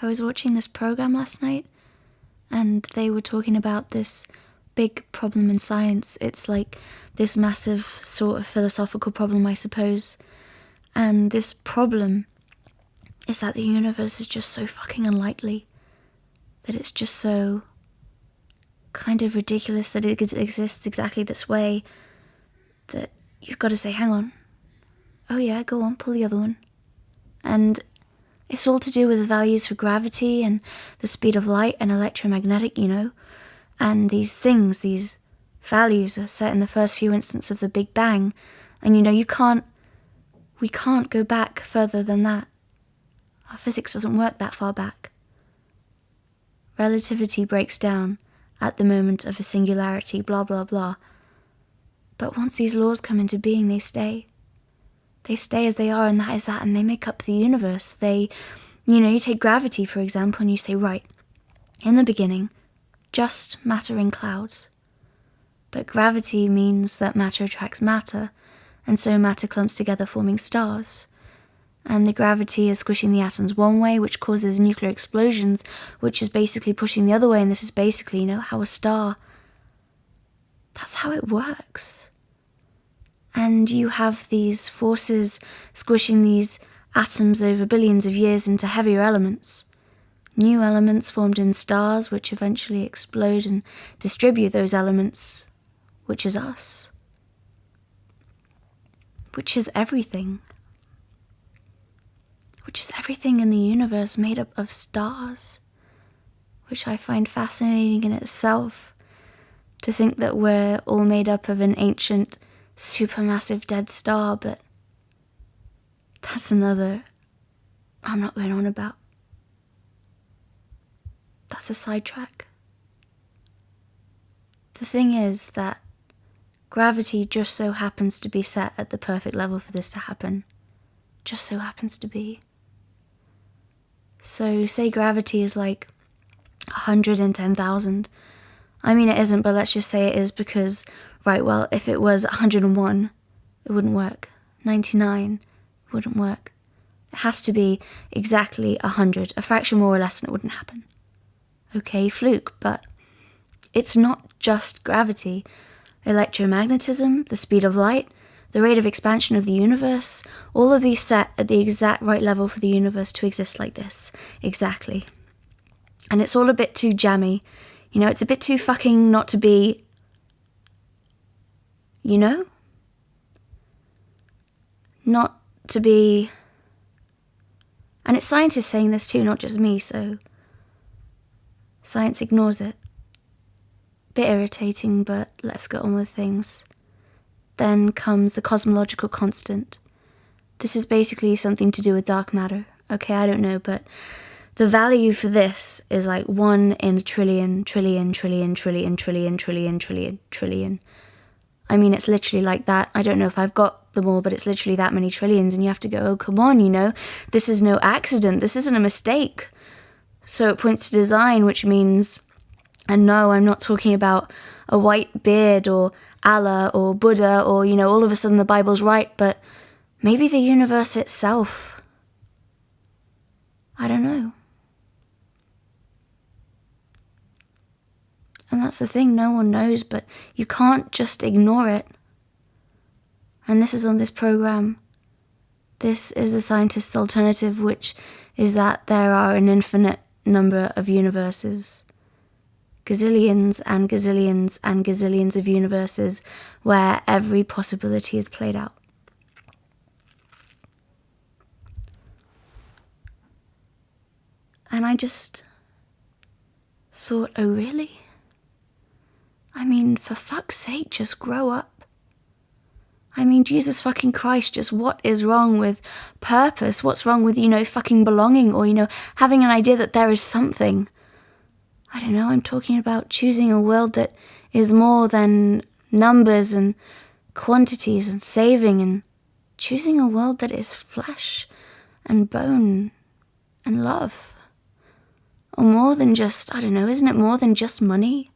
I was watching this program last night, and they were talking about this big problem in science. It's like this massive sort of philosophical problem, I suppose. And this problem is that the universe is just so fucking unlikely. That it's just so kind of ridiculous that it exists exactly this way, that you've got to say, hang on. Oh yeah, go on, pull the other one. And it's all to do with the values for gravity and the speed of light and electromagnetic, And these things, these values are set in the first few instants of the Big Bang. And we can't go back further than that. Our physics doesn't work that far back. Relativity breaks down at the moment of a singularity, blah, blah, blah. But once these laws come into being, they stay. They stay as they are, and that is that, and they make up the universe. You take gravity, for example, and you say, right, in the beginning, just matter in clouds. But gravity means that matter attracts matter, and so matter clumps together forming stars. And the gravity is squishing the atoms one way, which causes nuclear explosions, which is basically pushing the other way, and this is basically, how a star... That's how it works. And you have these forces squishing these atoms over billions of years into heavier elements. New elements formed in stars, which eventually explode and distribute those elements, which is us. Which is everything. Which is everything in the universe made up of stars. Which I find fascinating in itself, to think that we're all made up of an ancient, supermassive dead star, but that's another I'm not going on about. That's a sidetrack. The thing is that gravity just so happens to be set at the perfect level for this to happen. Just so happens to be. So say gravity is like 100 in 10,000. I mean, it isn't, but let's just say it is because, right, well, if it was 101, it wouldn't work. 99 wouldn't work. It has to be exactly 100, a fraction more or less, and it wouldn't happen. Okay, fluke, but it's not just gravity. Electromagnetism, the speed of light, the rate of expansion of the universe, all of these set at the exact right level for the universe to exist like this. Exactly. And it's all a bit too jammy. It's a bit too fucking not to be, Not to be... And it's scientists saying this too, not just me, so... Science ignores it. Bit irritating, but let's get on with things. Then comes the cosmological constant. This is basically something to do with dark matter. Okay, I don't know, but... The value for this is like 1 in a trillion, trillion, trillion, trillion, trillion, trillion, trillion, trillion. I mean, it's literally like that. I don't know if I've got them all, but it's literally that many trillions, and you have to go, oh, come on, this is no accident. This isn't a mistake. So it points to design, which means, and no, I'm not talking about a white beard or Allah or Buddha or, all of a sudden the Bible's right, but maybe the universe itself. I don't know. And that's the thing, no one knows, but you can't just ignore it. And this is on this program. This is a scientist's alternative, which is that there are an infinite number of universes. Gazillions and gazillions and gazillions of universes where every possibility is played out. And I just thought, oh really? I mean, for fuck's sake, just grow up. I mean, Jesus fucking Christ, just what is wrong with purpose? What's wrong with, fucking belonging or, having an idea that there is something? I don't know, I'm talking about choosing a world that is more than numbers and quantities and saving, and choosing a world that is flesh and bone and love. Or more than just, I don't know, isn't it more than just money?